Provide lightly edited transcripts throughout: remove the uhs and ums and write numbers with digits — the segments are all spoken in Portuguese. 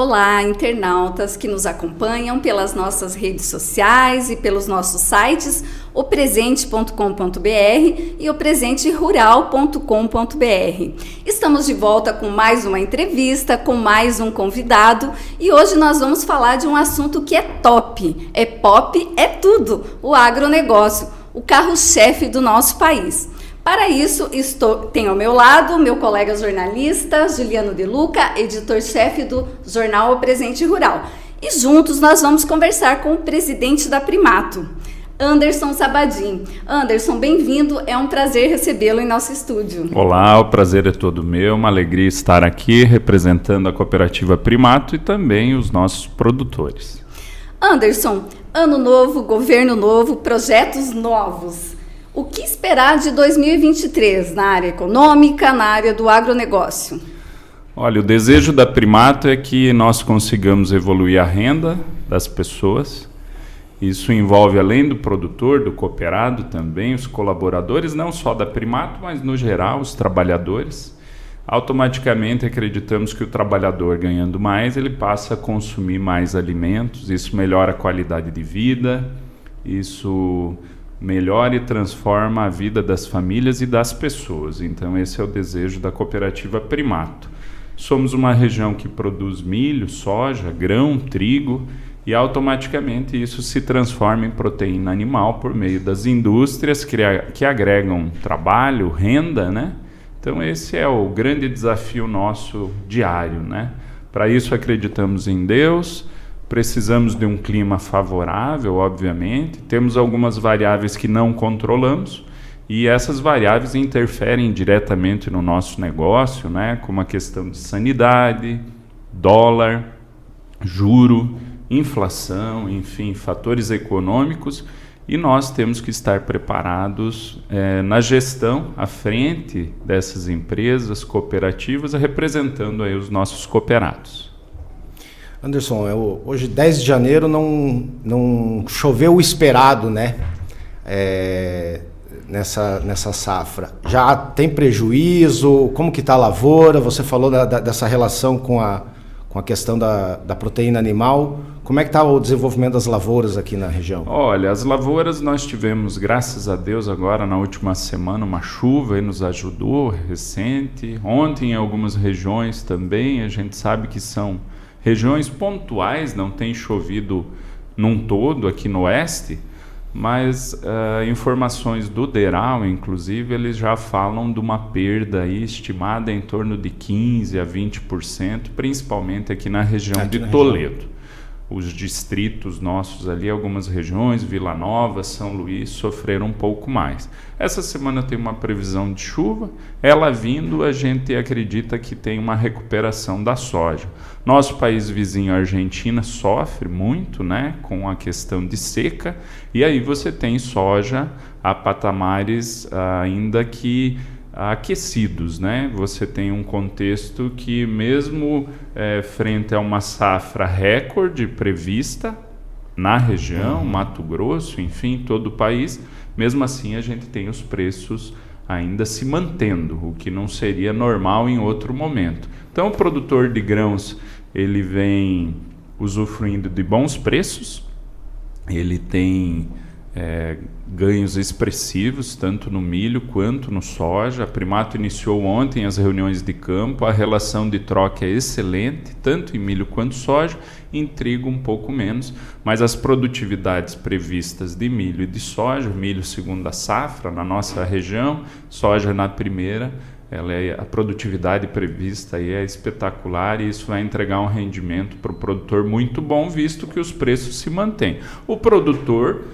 Olá, internautas que nos acompanham pelas nossas redes sociais e pelos nossos sites opresente.com.br e opresenterural.com.br. Estamos de volta com mais uma entrevista, com mais um convidado e hoje nós vamos falar de um assunto que é top, é pop, é tudo, o agronegócio, o carro-chefe do nosso país. Para isso, tenho ao meu lado o meu colega jornalista, Juliano De Luca, editor-chefe do jornal O Presente Rural. E juntos nós vamos conversar com o presidente da Primato, Anderson Sabadim. Anderson, bem-vindo, é um prazer recebê-lo em nosso estúdio. Olá, o prazer é todo meu, uma alegria estar aqui representando a cooperativa Primato e também os nossos produtores. Anderson, ano novo, governo novo, projetos novos. O que esperar de 2023 na área econômica, na área do agronegócio? Olha, o desejo da Primato é que nós consigamos evoluir a renda das pessoas. Isso envolve, além do produtor, do cooperado também, os colaboradores, não só da Primato, mas no geral, os trabalhadores. Automaticamente acreditamos que o trabalhador ganhando mais, ele passa a consumir mais alimentos, isso melhora a qualidade de vida, isso melhora e transforma a vida das famílias e das pessoas. Então esse é o desejo da cooperativa Primato. Somos uma região que produz milho, soja, grão, trigo e automaticamente isso se transforma em proteína animal por meio das indústrias que agregam trabalho, renda, né? Então esse é o grande desafio nosso diário, né? Para isso acreditamos em Deus. Precisamos de um clima favorável, obviamente. Temos algumas variáveis que não controlamos e essas variáveis interferem diretamente no nosso negócio, né? Como a questão de sanidade, dólar, juro, inflação, enfim, fatores econômicos. E nós temos que estar preparados na gestão, à frente dessas empresas cooperativas, representando aí os nossos cooperados. Anderson, hoje 10 de janeiro não choveu o esperado, né? Nessa safra. Já tem prejuízo? Como que está a lavoura? Você falou dessa relação com a questão da proteína animal. Como é que está o desenvolvimento das lavouras aqui na região? Olha, as lavouras nós tivemos, graças a Deus, agora na última semana, uma chuva e nos ajudou, recente. Ontem em algumas regiões também, a gente sabe que são regiões pontuais, não tem chovido num todo aqui no oeste, mas informações do DERAL, inclusive, eles já falam de uma perda aí estimada em torno de 15% a 20%, principalmente aqui na região de Toledo. Os distritos nossos ali, algumas regiões, Vila Nova, São Luís, sofreram um pouco mais. Essa semana tem uma previsão de chuva, ela vindo, a gente acredita que tem uma recuperação da soja. Nosso país vizinho, a Argentina, sofre muito, né, com a questão de seca, e aí você tem soja a patamares ainda que aquecidos, né? Você tem um contexto que mesmo frente a uma safra recorde prevista na região, Mato Grosso, enfim, todo o país, mesmo assim a gente tem os preços ainda se mantendo, o que não seria normal em outro momento. Então o produtor de grãos, ele vem usufruindo de bons preços, ele tem ganhos expressivos, tanto no milho quanto no soja. A Primato iniciou ontem as reuniões de campo, a relação de troca é excelente, tanto em milho quanto soja, em trigo um pouco menos, mas as produtividades previstas de milho e de soja, milho segunda safra na nossa região, soja na primeira, a produtividade prevista aí é espetacular e isso vai entregar um rendimento para o produtor muito bom, visto que os preços se mantêm. O produtor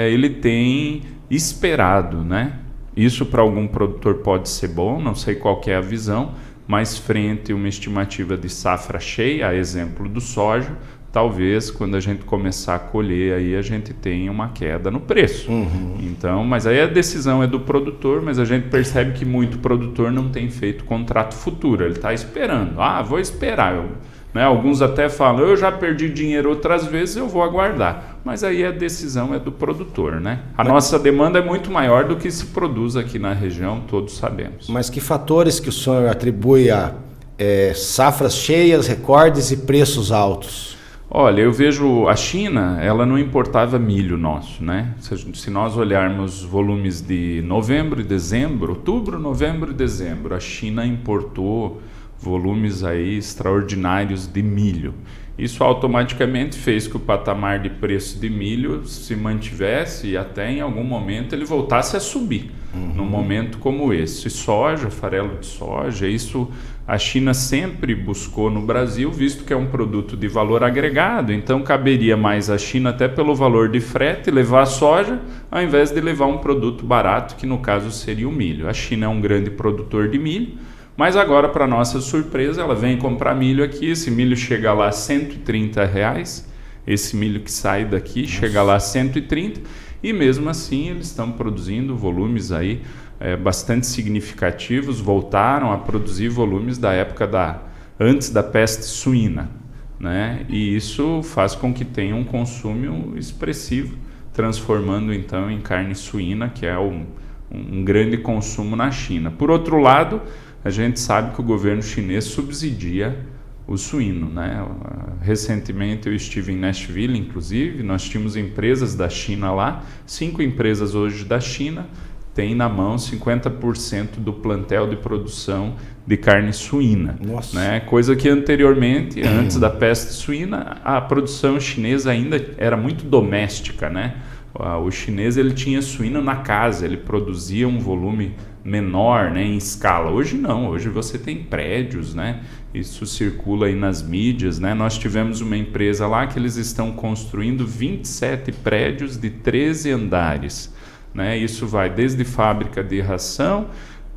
ele tem esperado, né? Isso para algum produtor pode ser bom, não sei qual que é a visão, mas frente a uma estimativa de safra cheia, a exemplo do soja, talvez quando a gente começar a colher aí a gente tenha uma queda no preço. Então, mas aí a decisão é do produtor, mas a gente percebe que muito produtor não tem feito contrato futuro, ele está esperando, vou esperar. Né? Alguns até falam, eu já perdi dinheiro outras vezes, eu vou aguardar. Mas aí a decisão é do produtor, né? A nossa demanda é muito maior do que se produz aqui na região, todos sabemos. Mas que fatores que o senhor atribui a safras cheias, recordes e preços altos? Olha, eu vejo a China, ela não importava milho nosso, né? Se nós olharmos volumes de novembro e dezembro, outubro, novembro e dezembro, a China importou volumes aí extraordinários de milho. Isso automaticamente fez que o patamar de preço de milho se mantivesse e até em algum momento ele voltasse a subir, num momento como esse. Soja, farelo de soja, isso a China sempre buscou no Brasil, visto que é um produto de valor agregado, então caberia mais a China, até pelo valor de frete, levar a soja, ao invés de levar um produto barato, que no caso seria o milho. A China é um grande produtor de milho, mas agora, para nossa surpresa, ela vem comprar milho aqui, esse milho chega lá a R$130, esse milho que sai daqui chega lá a 130, e mesmo assim eles estão produzindo volumes aí bastante significativos, voltaram a produzir volumes da época antes da peste suína, né? E isso faz com que tenha um consumo expressivo, transformando então em carne suína, que é um grande consumo na China. Por outro lado, a gente sabe que o governo chinês subsidia o suíno, né? Recentemente eu estive em Nashville, inclusive, nós tínhamos empresas da China lá, 5 empresas hoje da China têm na mão 50% do plantel de produção de carne suína. Nossa. Né? Coisa que anteriormente, antes da peste suína, a produção chinesa ainda era muito doméstica, né? O chinês ele tinha suíno na casa, ele produzia um volume menor, né, em escala. Hoje não, hoje você tem prédios, né? Isso circula aí nas mídias, né? Nós tivemos uma empresa lá que eles estão construindo 27 prédios de 13 andares, né? Isso vai desde fábrica de ração,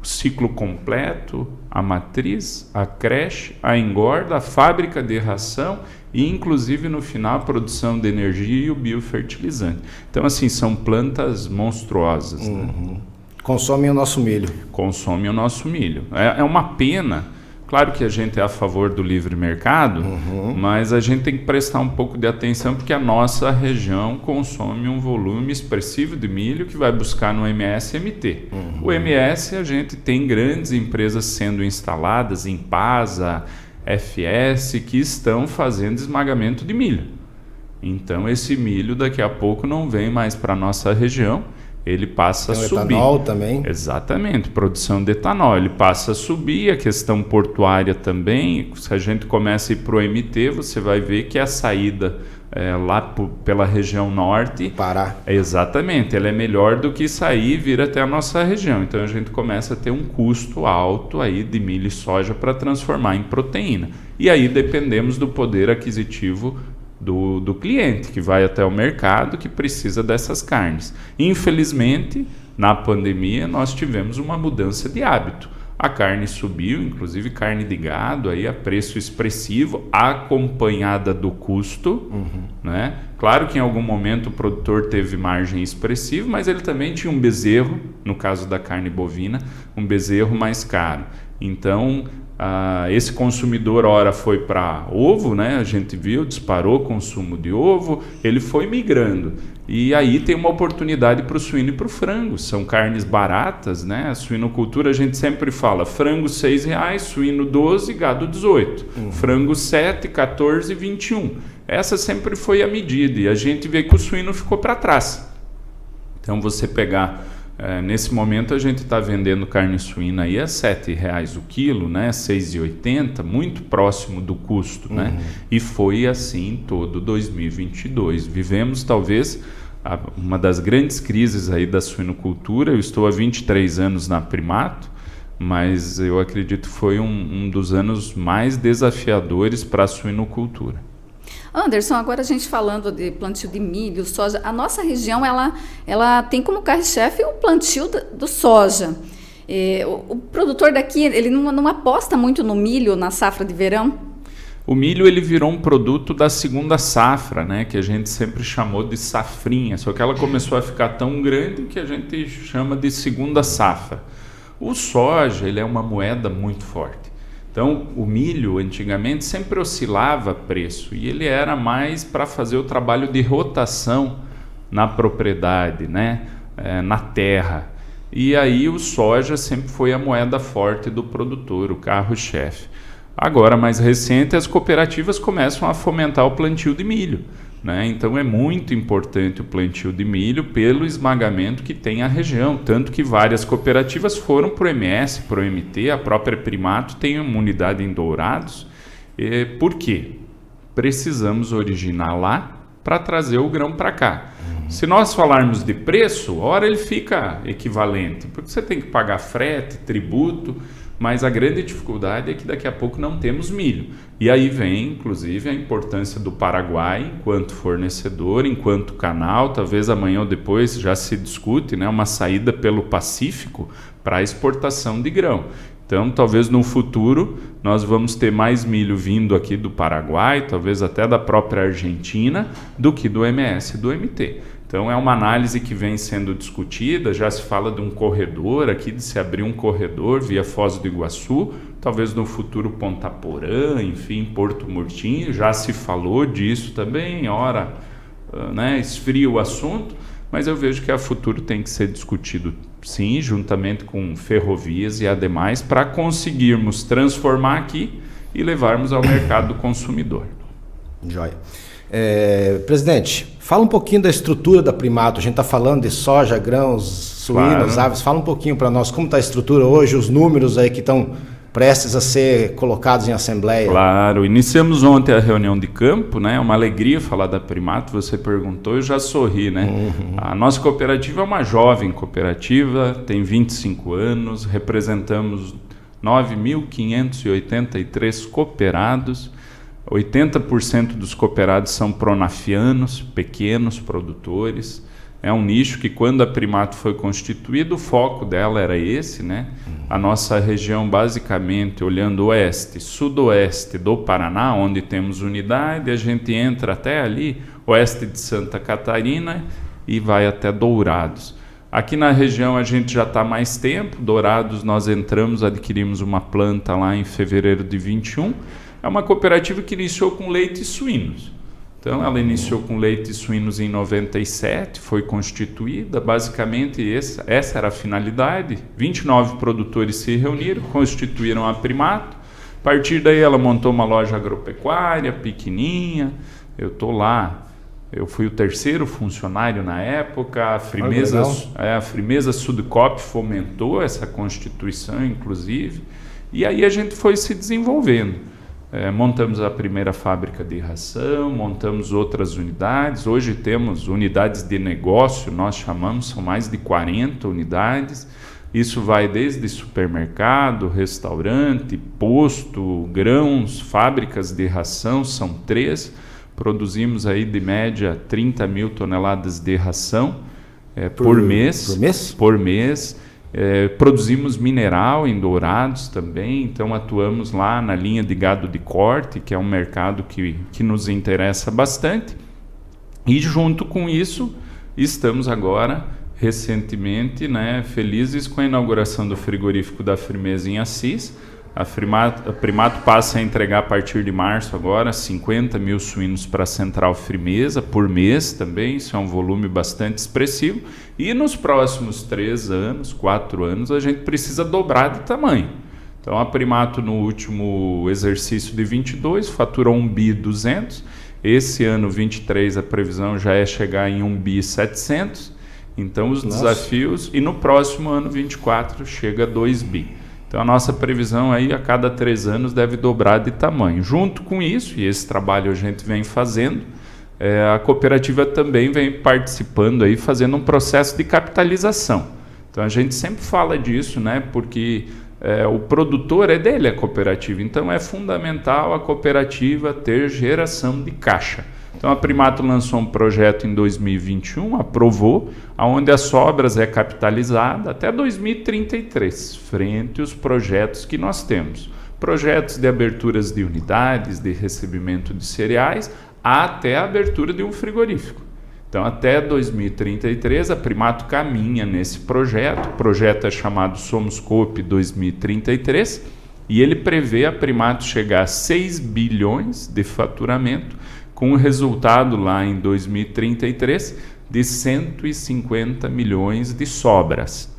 o ciclo completo, a matriz, a creche, a engorda, a fábrica de ração e inclusive no final a produção de energia e o biofertilizante. Então assim, são plantas monstruosas, né? Consomem o nosso milho. Consomem o nosso milho. É uma pena, claro que a gente é a favor do livre mercado, mas a gente tem que prestar um pouco de atenção porque a nossa região consome um volume expressivo de milho que vai buscar no MS-MT. O MS, a gente tem grandes empresas sendo instaladas, Impasa, FS, que estão fazendo esmagamento de milho. Então esse milho daqui a pouco não vem mais para a nossa região, ele passa a subir. Etanol também. Exatamente, produção de etanol. Ele passa a subir, a questão portuária também. Se a gente começa a ir para o MT, você vai ver que a saída lá pela região norte... Pará. Exatamente, ela é melhor do que sair e vir até a nossa região. Então a gente começa a ter um custo alto aí de milho e soja para transformar em proteína. E aí dependemos do poder aquisitivo do cliente, que vai até o mercado, que precisa dessas carnes. Infelizmente, na pandemia, nós tivemos uma mudança de hábito. A carne subiu, inclusive carne de gado, aí a preço expressivo, acompanhada do custo. Né? Claro que em algum momento o produtor teve margem expressiva, mas ele também tinha um bezerro, no caso da carne bovina, um bezerro mais caro. Então, esse consumidor, ora foi para ovo, né? A gente viu, disparou o consumo de ovo, ele foi migrando. E aí tem uma oportunidade para o suíno e para o frango. São carnes baratas, né? A suinocultura a gente sempre fala, frango R$6, suíno 12, gado 18. Frango 7, 14, 21. Essa sempre foi a medida e a gente vê que o suíno ficou para trás. Então você pegar... nesse momento a gente está vendendo carne suína aí a R$7 o quilo, né? 6,80, muito próximo do custo, né? E foi assim todo 2022. Vivemos talvez uma das grandes crises aí da suinocultura. Eu estou há 23 anos na Primato, mas eu acredito que foi um dos anos mais desafiadores para a suinocultura. Anderson, agora a gente falando de plantio de milho, soja, a nossa região ela tem como carro-chefe o plantio do soja. O produtor daqui ele não aposta muito no milho na safra de verão? O milho ele virou um produto da segunda safra, né, que a gente sempre chamou de safrinha, só que ela começou a ficar tão grande que a gente chama de segunda safra. O soja ele é uma moeda muito forte. Então, o milho, antigamente, sempre oscilava preço e ele era mais para fazer o trabalho de rotação na propriedade, né? Na terra. E aí o soja sempre foi a moeda forte do produtor, o carro-chefe. Agora, mais recente, as cooperativas começam a fomentar o plantio de milho, né? Então é muito importante o plantio de milho pelo esmagamento que tem a região, tanto que várias cooperativas foram para o MS, para o MT, a própria Primato tem uma unidade em Dourados. Por quê? Precisamos originar lá para trazer o grão para cá. Se nós falarmos de preço, ora ele fica equivalente, porque você tem que pagar frete, tributo, mas a grande dificuldade é que daqui a pouco não temos milho. E aí vem, inclusive, a importância do Paraguai enquanto fornecedor, enquanto canal. Talvez amanhã ou depois já se discute, né, uma saída pelo Pacífico para a exportação de grão. Então, talvez no futuro nós vamos ter mais milho vindo aqui do Paraguai, talvez até da própria Argentina, do que do MS e do MT. Então, é uma análise que vem sendo discutida, já se fala de um corredor aqui, de se abrir um corredor via Foz do Iguaçu, talvez no futuro Ponta Porã, enfim, Porto Murtinho, já se falou disso também, ora, né, esfria o assunto, mas eu vejo que a futuro tem que ser discutido, sim, juntamente com ferrovias e ademais, para conseguirmos transformar aqui e levarmos ao mercado do consumidor. Joia. Presidente, fala um pouquinho da estrutura da Primato. A gente está falando de soja, grãos, suínos, aves. Fala um pouquinho para nós como está a estrutura hoje, os números aí que estão prestes a ser colocados em assembleia. Claro, iniciamos ontem a reunião de campo, né? É uma alegria falar da Primato, você perguntou, eu já sorri, né? A nossa cooperativa é uma jovem cooperativa, tem 25 anos, representamos 9.583 cooperados, 80% dos cooperados são pronafianos, pequenos produtores. É um nicho que, quando a Primato foi constituída, o foco dela era esse, né? A nossa região, basicamente, olhando oeste, sudoeste do Paraná, onde temos unidade, a gente entra até ali, oeste de Santa Catarina, e vai até Dourados. Aqui na região a gente já está há mais tempo. Dourados nós entramos, adquirimos uma planta lá em fevereiro de 21. É uma cooperativa que iniciou com leite e suínos. Então, ela iniciou com leite e suínos em 97, foi constituída, basicamente essa era a finalidade. 29 produtores se reuniram, constituíram a Primato. A partir daí ela montou uma loja agropecuária, pequenininha. Eu estou lá, eu fui o terceiro funcionário na época. A Frimeza Sudcop fomentou essa constituição, inclusive. E aí a gente foi se desenvolvendo. Montamos a primeira fábrica de ração, montamos outras unidades. Hoje temos unidades de negócio, nós chamamos, são mais de 40 unidades. Isso vai desde supermercado, restaurante, posto, grãos, fábricas de ração, são 3. Produzimos aí de média 30 mil toneladas de ração por mês. Por mês. Produzimos mineral em Dourados também, então atuamos lá na linha de gado de corte, que é um mercado que nos interessa bastante. E junto com isso, estamos agora, recentemente, né, felizes com a inauguração do frigorífico da Frimeza em Assis. A Primato passa a entregar a partir de março agora 50 mil suínos para a Central Frimeza por mês também, isso é um volume bastante expressivo. E nos próximos 3 anos, 4 anos, a gente precisa dobrar de tamanho. Então a Primato no último exercício de 22 faturou 1.200 bi. Esse ano 23 a previsão já é chegar em 1.700 bi. Então os desafios, e no próximo ano 24 chega a 2 bi. Então a nossa previsão aí a cada 3 anos deve dobrar de tamanho. Junto com isso, e esse trabalho a gente vem fazendo, a cooperativa também vem participando aí, fazendo um processo de capitalização. Então a gente sempre fala disso, né? Porque o produtor é dele, a cooperativa. Então é fundamental a cooperativa ter geração de caixa. Então a Primato lançou um projeto em 2021, aprovou, onde as sobras é capitalizada até 2033, frente aos projetos que nós temos. Projetos de aberturas de unidades, de recebimento de cereais, até a abertura de um frigorífico. Então até 2033 a Primato caminha nesse projeto. O projeto é chamado Somos Coop 2033 e ele prevê a Primato chegar a 6 bilhões de faturamento, com o resultado lá em 2033 de 150 milhões de sobras.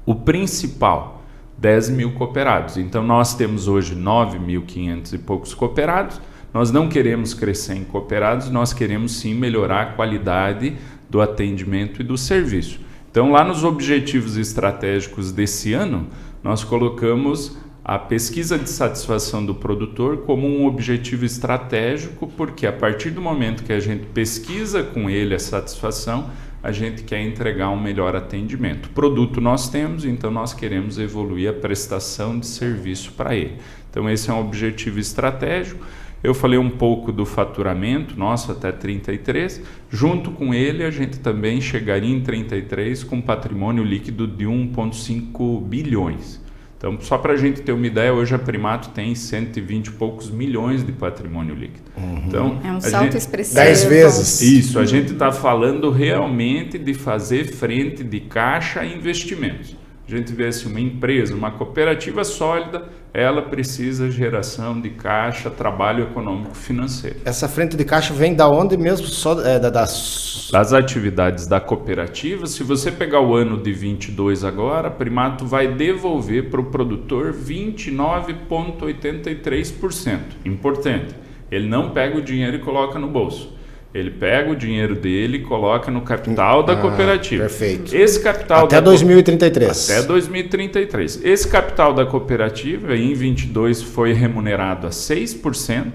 O principal 10 mil cooperados. Então nós temos hoje 9.500 e poucos cooperados. Nós não queremos crescer em cooperados, nós queremos sim melhorar a qualidade do atendimento e do serviço. Então lá nos objetivos estratégicos desse ano, nós colocamos a pesquisa de satisfação do produtor como um objetivo estratégico, porque a partir do momento que a gente pesquisa com ele a satisfação, a gente quer entregar um melhor atendimento. O produto nós temos, então nós queremos evoluir a prestação de serviço para ele. Então esse é um objetivo estratégico. Eu falei um pouco do faturamento nosso até 33. Junto com ele, a gente também chegaria em 33 com patrimônio líquido de 1,5 bilhões. Então, só para a gente ter uma ideia, hoje a Primato tem 120 e poucos milhões de patrimônio líquido. Então, é um salto expressivo. 10 vezes. Isso, a gente está falando realmente de fazer frente de caixa a investimentos. A gente vê assim, uma empresa, uma cooperativa sólida, ela precisa de geração de caixa, trabalho econômico financeiro. Essa frente de caixa vem da onde mesmo? Só das atividades da cooperativa. Se você pegar o ano de 22 agora, a Primato vai devolver para o produtor 29,83%. Importante, ele não pega o dinheiro e coloca no bolso. Ele pega o dinheiro dele e coloca no capital da cooperativa. Perfeito. Esse capital até 2033. Até 2033. Esse capital da cooperativa, em 22, foi remunerado a 6%.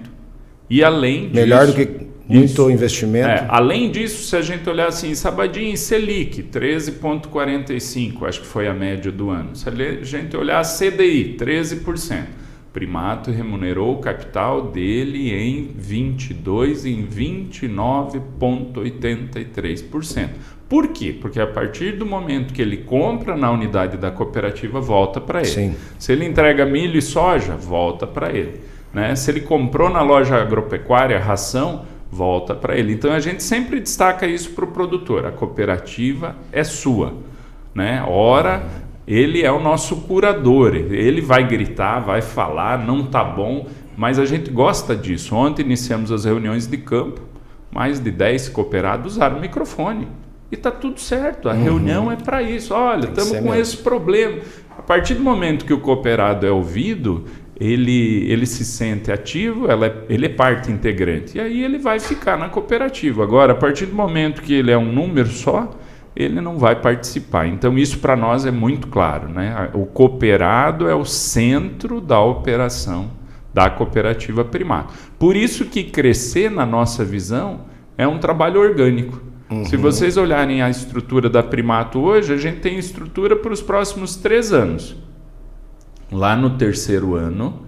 E além disso... Melhor do que muito investimento. Além disso, se a gente olhar assim, Sabadinho, Selic, 13,45%, acho que foi a média do ano. Se a gente olhar CDI, 13%. Primato remunerou o capital dele em 22 em 29,83%. Por quê? Porque a partir do momento que ele compra na unidade da cooperativa, volta para ele. Sim. Se ele entrega milho e soja, volta para ele. Né? Se ele comprou na loja agropecuária ração, volta para ele. Então a gente sempre destaca isso para o produtor. A cooperativa é sua. Né? Ora... Ele é o nosso curador, ele vai gritar, vai falar, não está bom, mas a gente gosta disso. Ontem iniciamos as reuniões de campo, mais de 10 cooperados usaram o microfone. E está tudo certo, a reunião é para isso. Olha, estamos com esse problema. A partir do momento que o cooperado é ouvido, ele se sente ativo, ele é parte integrante. E aí ele vai ficar na cooperativa. Agora, a partir do momento que ele é um número só, ele não vai participar. Então isso para nós é muito claro, né? O cooperado é o centro da operação da cooperativa Primato. Por isso que crescer na nossa visão é um trabalho orgânico. Se vocês olharem a estrutura da Primato hoje, a gente tem estrutura para os próximos 3 anos. Lá no 3º ano,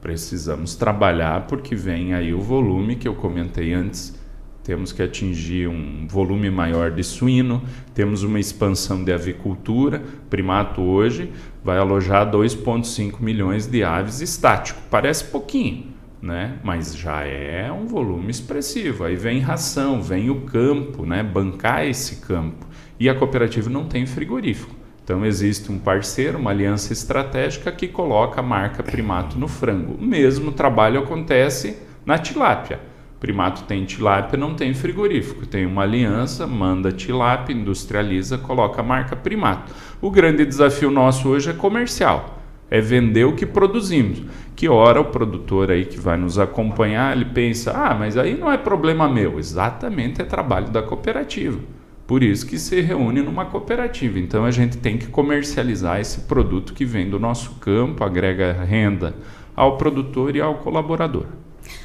precisamos trabalhar porque vem aí o volume que eu comentei antes. Temos que atingir um volume maior de suíno, temos uma expansão de avicultura. Primato hoje vai alojar 2,5 milhões de aves estático. Parece pouquinho, né? Mas já é um volume expressivo. Aí vem ração, vem o campo, né? Bancar esse campo. E a cooperativa não tem frigorífico. Então existe um parceiro, uma aliança estratégica que coloca a marca Primato no frango. O mesmo trabalho acontece na tilápia. Primato tem tilápia, não tem frigorífico. Tem uma aliança, manda tilápia, industrializa, coloca a marca Primato. O grande desafio nosso hoje é comercial. É vender o que produzimos. Que hora o produtor aí que vai nos acompanhar, ele pensa, mas aí não é problema meu. Exatamente, é trabalho da cooperativa. Por isso que se reúne numa cooperativa. Então a gente tem que comercializar esse produto que vem do nosso campo, agrega renda ao produtor e ao colaborador.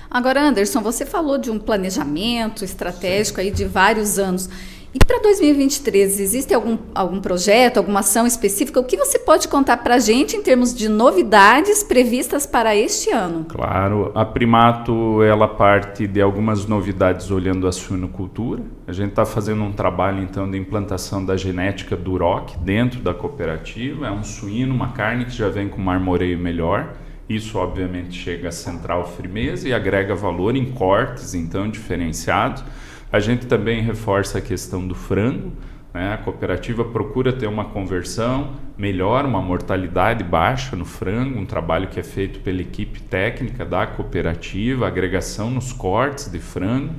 Agora, Anderson, você falou de um planejamento estratégico aí de vários anos. E para 2023, existe algum projeto, alguma ação específica? O que você pode contar para a gente em termos de novidades previstas para este ano? Claro, a Primato ela parte de algumas novidades olhando a suinocultura. A gente está fazendo um trabalho então de implantação da genética do UROC dentro da cooperativa. É um suíno, uma carne que já vem com marmoreio melhor. Isso, obviamente, chega a central firmeza e agrega valor em cortes, então, diferenciados. A gente também reforça a questão do frango, né? A cooperativa procura ter uma conversão melhor, uma mortalidade baixa no frango, um trabalho que é feito pela equipe técnica da cooperativa, agregação nos cortes de frango.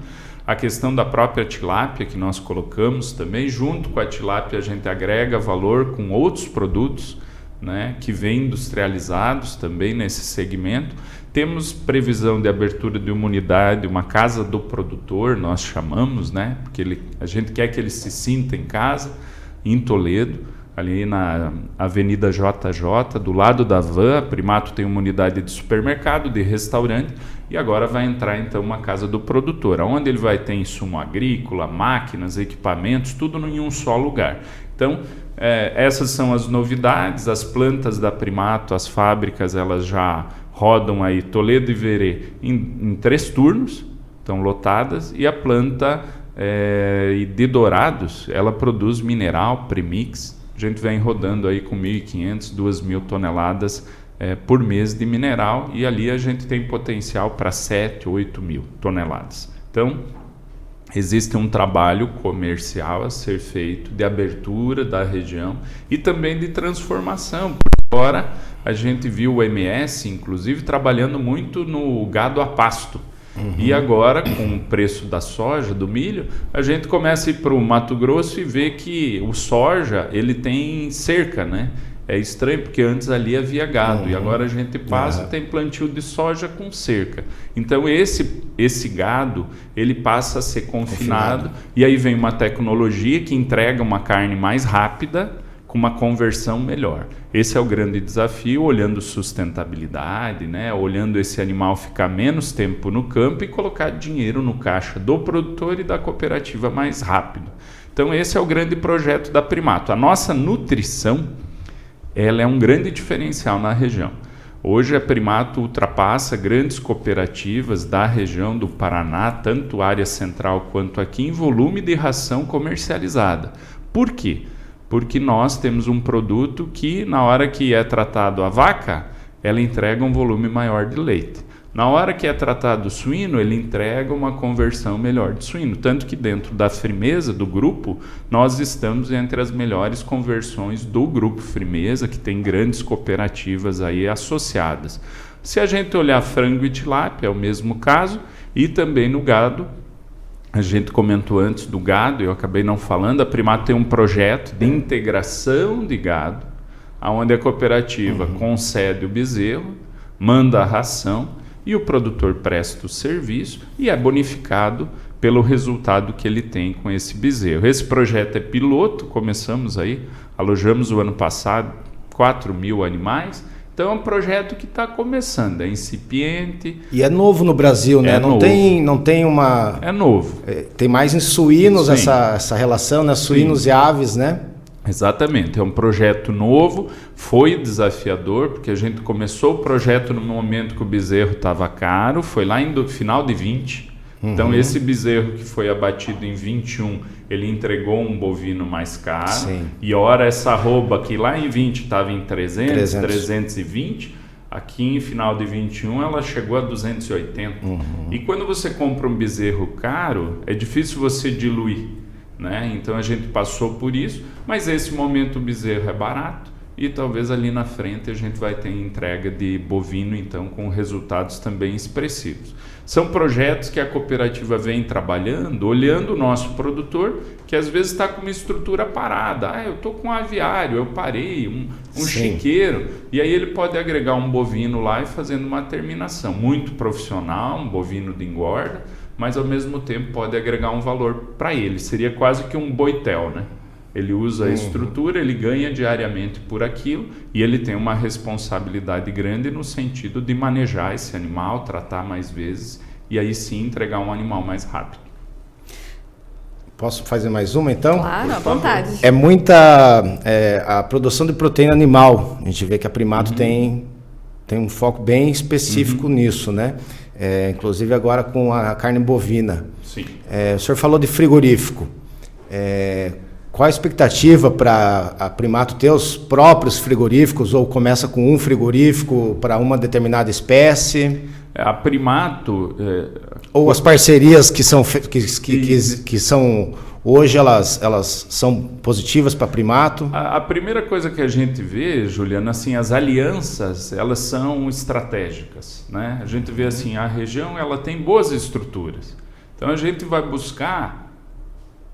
A questão da própria tilápia que nós colocamos também, junto com a tilápia a gente agrega valor com outros produtos, né, que vem industrializados também nesse segmento. Temos previsão de abertura de uma unidade, uma casa do produtor, nós chamamos, né, porque a gente quer que ele se sinta em casa, em Toledo, ali na Avenida JJ, do lado da Van. A Primato tem uma unidade de supermercado, de restaurante, e agora vai entrar então uma casa do produtor, onde ele vai ter insumo agrícola, máquinas, equipamentos, tudo em um só lugar. Então, essas são as novidades. As plantas da Primato, as fábricas, elas já rodam aí Toledo e Verê em 3 turnos, estão lotadas, e a planta de Dourados, ela produz mineral, premix. A gente vem rodando aí com 1.500, 2.000 toneladas por mês de mineral, e ali a gente tem potencial para 7, 8 mil toneladas. Então, existe um trabalho comercial a ser feito de abertura da região e também de transformação. Agora, a gente viu o MS, inclusive, trabalhando muito no gado a pasto. E agora, com o preço da soja, do milho, a gente começa a ir para o Mato Grosso e vê que o soja, ele tem cerca, né? É estranho, porque antes ali havia gado, e agora a gente passa e tem plantio de soja com cerca. Então esse gado, ele passa a ser confinado, e aí vem uma tecnologia que entrega uma carne mais rápida, com uma conversão melhor. Esse é o grande desafio, olhando sustentabilidade, né? Olhando esse animal ficar menos tempo no campo e colocar dinheiro no caixa do produtor e da cooperativa mais rápido. Então esse é o grande projeto da Primato. A nossa nutrição, ela é um grande diferencial na região. Hoje a Primato ultrapassa grandes cooperativas da região do Paraná, tanto área central quanto aqui, em volume de ração comercializada. Por quê? Porque nós temos um produto que, na hora que é tratado a vaca, ela entrega um volume maior de leite. Na hora que é tratado o suíno, ele entrega uma conversão melhor de suíno. Tanto que dentro da Frimeza, do grupo, nós estamos entre as melhores conversões do grupo Frimeza, que tem grandes cooperativas aí associadas. Se a gente olhar frango e tilápia, é o mesmo caso, e também no gado. A gente comentou antes do gado, eu acabei não falando, a Primato tem um projeto de integração de gado, onde a cooperativa concede o bezerro, manda a ração, e o produtor presta o serviço e é bonificado pelo resultado que ele tem com esse bezerro. Esse projeto é piloto, começamos aí, alojamos o ano passado 4.000 animais. Então é um projeto que está começando, é incipiente. E é novo no Brasil, né? Não tem uma... É novo. Tem mais em suínos essa relação, né? Suínos e aves, né? Exatamente, é um projeto novo, foi desafiador, porque a gente começou o projeto no momento que o bezerro estava caro, foi lá no final de 20. Então esse bezerro que foi abatido em 21, ele entregou um bovino mais caro. Sim. E ora essa arroba que lá em 20 estava em 320, aqui em final de 21 ela chegou a 280. E quando você compra um bezerro caro, é difícil você diluir, né? Então a gente passou por isso, mas nesse momento o bezerro é barato e talvez ali na frente a gente vai ter entrega de bovino, então, com resultados também expressivos. São projetos que a cooperativa vem trabalhando, olhando o nosso produtor, que às vezes está com uma estrutura parada. Eu estou com um aviário, eu parei, um chiqueiro, e aí ele pode agregar um bovino lá e fazendo uma terminação. Muito profissional, um bovino de engorda, mas ao mesmo tempo pode agregar um valor para ele. Seria quase que um boitel, né? Ele usa a estrutura, ele ganha diariamente por aquilo e ele tem uma responsabilidade grande no sentido de manejar esse animal, tratar mais vezes e aí sim entregar um animal mais rápido. Posso fazer mais uma então? Claro, à vontade. É muita a produção de proteína animal. A gente vê que a Primato tem um foco bem específico nisso, né? Inclusive agora com a carne bovina. Sim. O senhor falou de frigorífico. Qual a expectativa para a Primato ter os próprios frigoríficos ou começa com um frigorífico para uma determinada espécie? A Primato... Ou as parcerias que são hoje elas são positivas para a Primato? A primeira coisa que a gente vê, Juliana, assim, as alianças, elas são estratégicas, né? A gente vê assim, a região ela tem boas estruturas. Então a gente vai buscar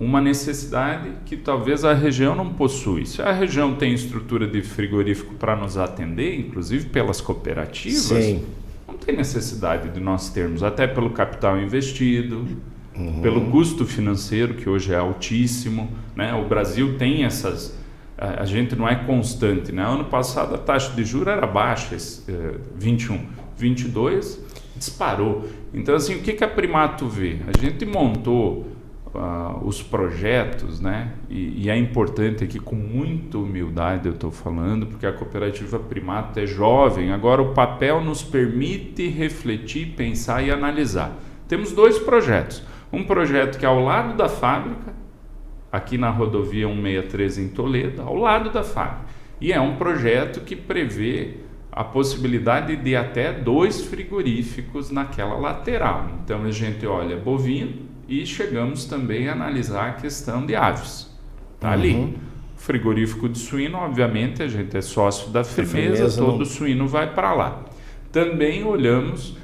uma necessidade que talvez a região não possui. Se a região tem estrutura de frigorífico para nos atender, inclusive pelas cooperativas, Sim. não tem necessidade de nós termos, até pelo capital investido, pelo custo financeiro, que hoje é altíssimo, né? O Brasil tem essas... A gente não é constante, né? Ano passado a taxa de juros era baixa, 21, 22 disparou. Então, assim, o que a Primato vê? A gente montou os projetos, né? E é importante aqui, com muita humildade eu estou falando, porque a cooperativa Primato é jovem, agora o papel nos permite refletir, pensar e analisar. Temos 2 projetos. Um projeto que é ao lado da fábrica, aqui na rodovia 163 em Toledo, ao lado da fábrica. E é um projeto que prevê a possibilidade de até 2 frigoríficos naquela lateral. Então a gente olha bovino e chegamos também a analisar a questão de aves. Está ali. Frigorífico de suíno, obviamente, a gente é sócio da Firmeza, todo suíno vai para lá. Também olhamos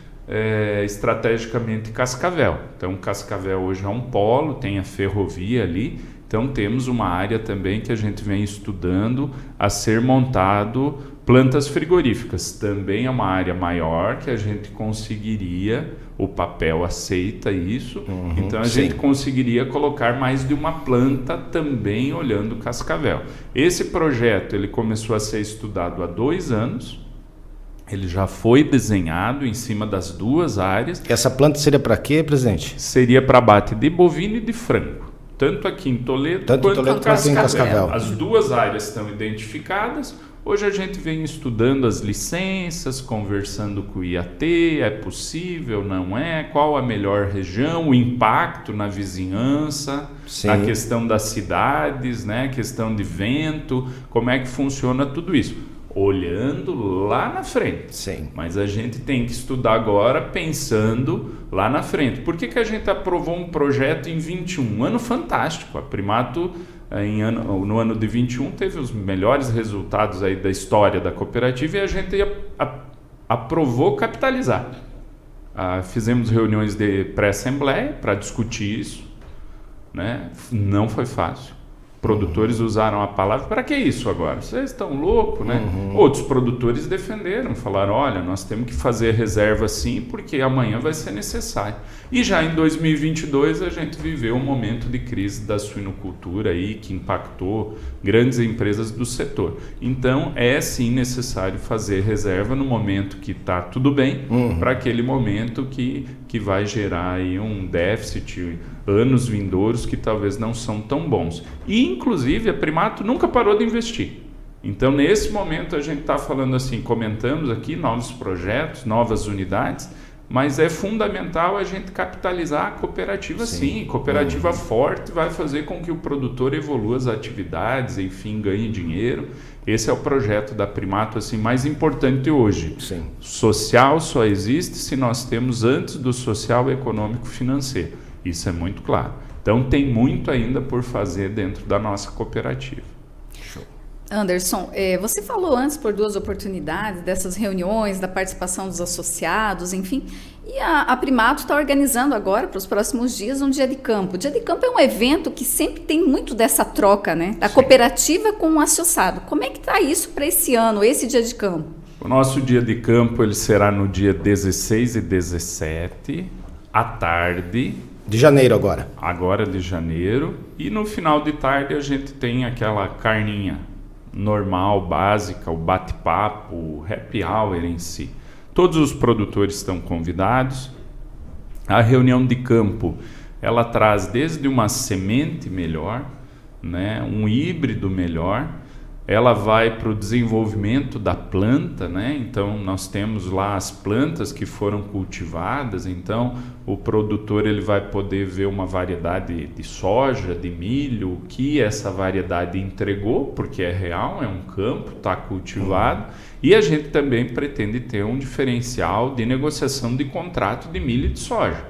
estrategicamente Cascavel. Então Cascavel hoje é um polo, tem a ferrovia ali. Então temos uma área também que a gente vem estudando a ser montado plantas frigoríficas. Também é uma área maior que a gente conseguiria, o papel aceita isso, então a gente conseguiria colocar mais de uma planta também olhando Cascavel. Esse projeto ele começou a ser estudado há 2 anos, ele já foi desenhado em cima das 2 áreas. Essa planta seria para quê, presidente? Seria para abate de bovino e de frango. Tanto aqui em Toledo quanto em Cascavel. As 2 áreas estão identificadas. Hoje a gente vem estudando as licenças, conversando com o IAT, é possível, não é? Qual a melhor região, o impacto na vizinhança, a questão das cidades, né? A questão de vento, como é que funciona tudo isso. Olhando lá na frente. Sim. Mas a gente tem que estudar agora pensando lá na frente. Por que a gente aprovou um projeto em 21? Um ano fantástico. A Primato, no ano de 21, teve os melhores resultados aí da história da cooperativa e a gente aprovou capitalizar. Fizemos reuniões de pré-assembleia para discutir isso, né? Não foi fácil. Produtores usaram a palavra, para que isso agora? Vocês estão loucos, né? Outros produtores defenderam, falaram, olha, nós temos que fazer reserva sim, porque amanhã vai ser necessário. E já em 2022 a gente viveu um momento de crise da suinocultura aí, que impactou grandes empresas do setor. Então é sim necessário fazer reserva no momento que está tudo bem, para aquele momento que vai gerar aí um déficit, anos vindouros que talvez não são tão bons. E, inclusive, a Primato nunca parou de investir. Então, nesse momento, a gente está falando assim, comentamos aqui novos projetos, novas unidades, mas é fundamental a gente capitalizar a cooperativa sim. Cooperativa forte vai fazer com que o produtor evolua as atividades, enfim, ganhe dinheiro. Esse é o projeto da Primato assim, mais importante hoje. Sim. Social só existe se nós temos antes do social, econômico, financeiro. Isso é muito claro. Então tem muito ainda por fazer dentro da nossa cooperativa. Show. Anderson, você falou antes por 2 oportunidades dessas reuniões, da participação dos associados, enfim, e a Primato está organizando agora para os próximos dias um dia de campo. O dia de campo é um evento que sempre tem muito dessa troca, né, da cooperativa com o associado. Como é que está isso para esse ano, esse dia de campo? O nosso dia de campo ele será no dia 16 e 17, à tarde. De janeiro agora. Agora de janeiro. E no final de tarde a gente tem aquela carninha normal, básica, o bate-papo, o happy hour em si. Todos os produtores estão convidados. A reunião de campo, ela traz desde uma semente melhor, né, um híbrido melhor, ela vai para o desenvolvimento da planta, né? Então nós temos lá as plantas que foram cultivadas, então o produtor ele vai poder ver uma variedade de soja, de milho, o que essa variedade entregou, porque é real, é um campo, está cultivado, e a gente também pretende ter um diferencial de negociação de contrato de milho e de soja.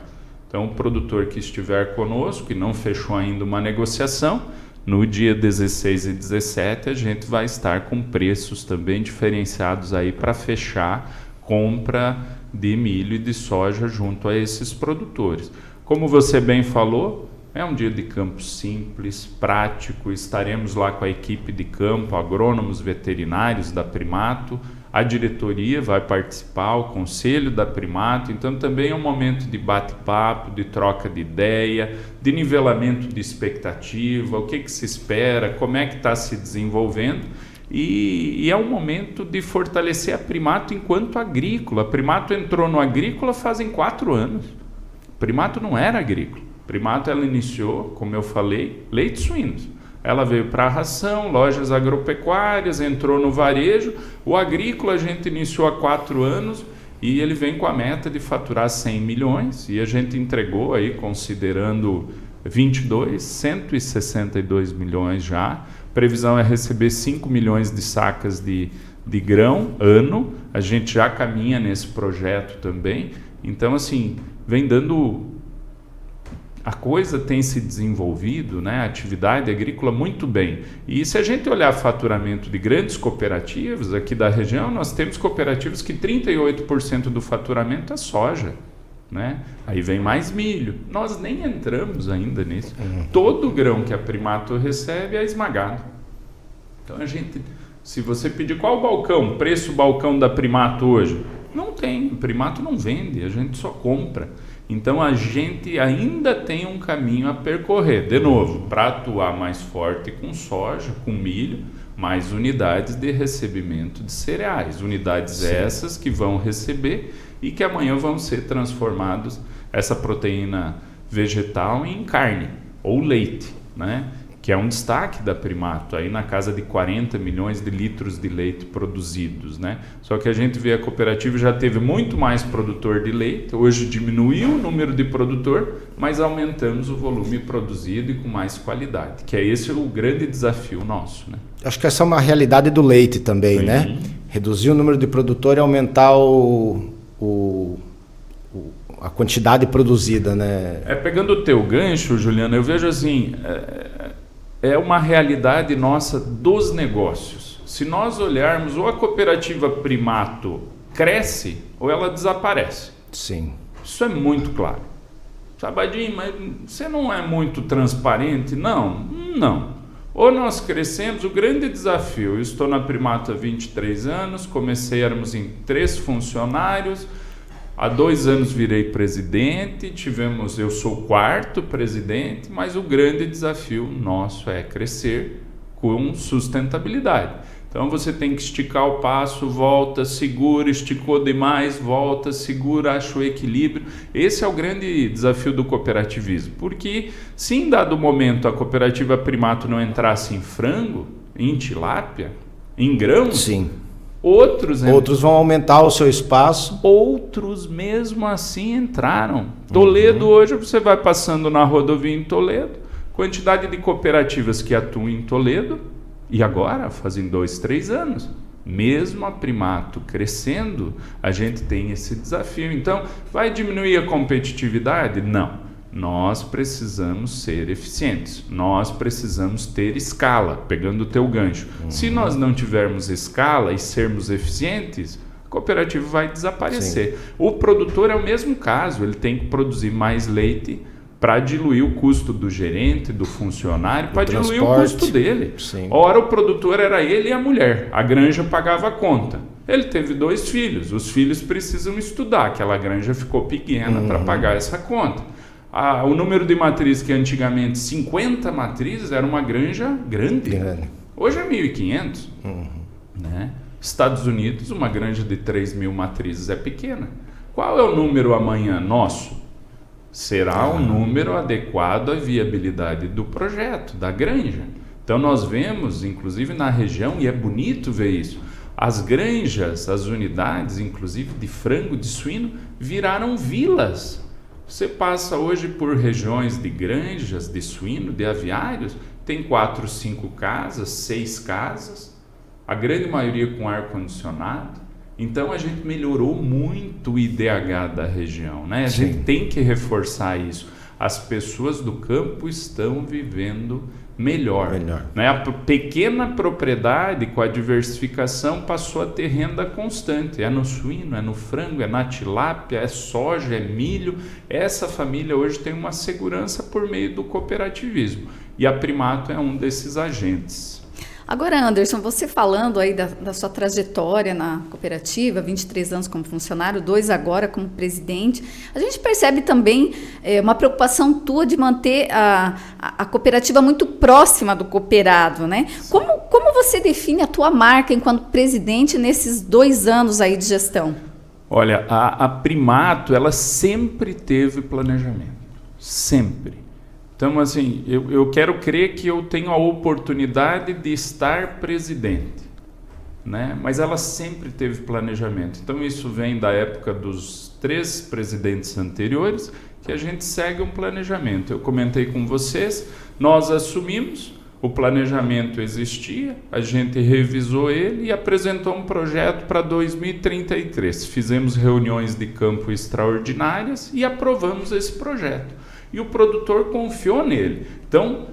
Então o produtor que estiver conosco e não fechou ainda uma negociação, no dia 16 e 17 a gente vai estar com preços também diferenciados aí para fechar compra de milho e de soja junto a esses produtores. Como você bem falou, É um dia de campo simples, prático. Estaremos lá com a equipe de campo, agrônomos veterinários da Primato. A diretoria vai participar, o conselho da Primato. Então também é um momento de bate-papo, de troca de ideia, de nivelamento de expectativa, o que se espera, como é que está se desenvolvendo. E é um momento de fortalecer a Primato enquanto agrícola. A Primato entrou no agrícola fazem 4 anos. A Primato não era agrícola. A Primato ela iniciou, como eu falei, leite suínos. Ela veio para a ração, lojas agropecuárias, entrou no varejo. O agrícola a gente iniciou há 4 anos e ele vem com a meta de faturar 100 milhões. E a gente entregou aí, considerando 22, 162 milhões já. Previsão é receber 5 milhões de sacas de grão ano. A gente já caminha nesse projeto também. Então, assim, vem dando... A coisa tem se desenvolvido, né? A atividade agrícola muito bem. E se a gente olhar faturamento de grandes cooperativas aqui da região, nós temos cooperativas que 38% do faturamento é soja. Né? Aí vem mais milho. Nós nem entramos ainda nisso. Todo grão que a Primato recebe é esmagado. Então a gente, se você pedir qual o balcão, preço balcão da Primato hoje, não tem. A Primato não vende, a gente só compra. Então a gente ainda tem um caminho a percorrer, de novo, para atuar mais forte com soja, com milho, mais unidades de recebimento de cereais, unidades essas que vão receber e que amanhã vão ser transformados essa proteína vegetal em carne ou leite, né? Que é um destaque da Primato, aí na casa de 40 milhões de litros de leite produzidos, né? Só que a gente vê a cooperativa já teve muito mais produtor de leite, hoje diminuiu o número de produtor, mas aumentamos o volume produzido e com mais qualidade, que é esse o grande desafio nosso, né? Acho que essa é uma realidade do leite também, né? Reduzir o número de produtor e aumentar a quantidade produzida, né? Pegando o teu gancho, Juliana, eu vejo assim... É uma realidade nossa dos negócios. Se nós olharmos, ou a cooperativa Primato cresce ou ela desaparece. Sim. Isso é muito claro. Sabadinho, mas você não é muito transparente? Não. Ou nós crescemos, o grande desafio, eu estou na Primato há 23 anos, éramos em 3 funcionários, há 2 anos virei presidente, eu sou o 4º presidente, mas o grande desafio nosso é crescer com sustentabilidade. Então você tem que esticar o passo, volta, segura, esticou demais, volta, segura, acha o equilíbrio. Esse é o grande desafio do cooperativismo, porque se em dado momento a cooperativa Primato não entrasse em frango, em tilápia, em grãos... Sim. Outros vão aumentar o seu espaço. Outros mesmo assim entraram. Toledo, hoje você vai passando na rodovia em Toledo, quantidade de cooperativas que atuam em Toledo, e agora fazem 2, 3 anos. Mesmo a Primato crescendo, a gente tem esse desafio. Então, vai diminuir a competitividade? Não. Nós precisamos ser eficientes, nós precisamos ter escala, pegando o teu gancho. Se nós não tivermos escala e sermos eficientes, a cooperativa vai desaparecer. Sim. O produtor é o mesmo caso, ele tem que produzir mais leite para diluir o custo do gerente, do funcionário, para diluir o custo dele. Sim. Ora, o produtor era ele e a mulher, a granja pagava a conta. Ele teve 2 filhos, os filhos precisam estudar, aquela granja ficou pequena para pagar essa conta. O número de matrizes, que antigamente 50 matrizes, era uma granja grande. Hoje é 1.500. Né? Estados Unidos, uma granja de 3.000 matrizes é pequena. Qual é o número amanhã nosso? Será um número adequado à viabilidade do projeto, da granja. Então nós vemos, inclusive na região, e é bonito ver isso, as granjas, as unidades, inclusive de frango, de suíno, viraram vilas. Você passa hoje por regiões de granjas, de suíno, de aviários, tem 4, 5 casas, 6 casas, a grande maioria com ar-condicionado. Então a gente melhorou muito o IDH da região, né? A gente tem que reforçar isso. As pessoas do campo estão vivendo melhor. Né? A pequena propriedade com a diversificação passou a ter renda constante. É no suíno, é no frango, é na tilápia, é soja, é milho. Essa família hoje tem uma segurança por meio do cooperativismo. E a Primato é um desses agentes. Agora, Anderson, você falando aí da sua trajetória na cooperativa, 23 anos como funcionário, 2 agora como presidente, a gente percebe também uma preocupação tua de manter a cooperativa muito próxima do cooperado, né? Como você define a tua marca enquanto presidente nesses 2 anos aí de gestão? Olha, a Primato, ela sempre teve planejamento, sempre. Então, assim, eu quero crer que eu tenho a oportunidade de estar presidente, né? Mas ela sempre teve planejamento. Então, isso vem da época dos 3 presidentes anteriores, que a gente segue um planejamento. Eu comentei com vocês, nós assumimos, o planejamento existia, a gente revisou ele e apresentou um projeto para 2033. Fizemos reuniões de campo extraordinárias e aprovamos esse projeto. E o produtor confiou nele. Então,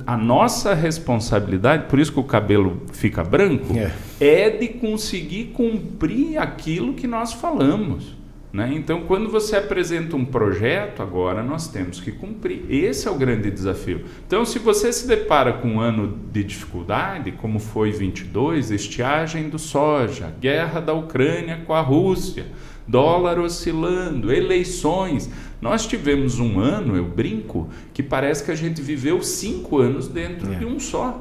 a nossa responsabilidade, por isso que o cabelo fica branco, é de conseguir cumprir aquilo que nós falamos, né? Então, quando você apresenta um projeto, agora nós temos que cumprir. Esse é o grande desafio. Então, se você se depara com um ano de dificuldade, como foi 22, estiagem do soja, guerra da Ucrânia com a Rússia, dólar oscilando, eleições. Nós tivemos um ano, eu brinco, que parece que a gente viveu 5 anos dentro de um só.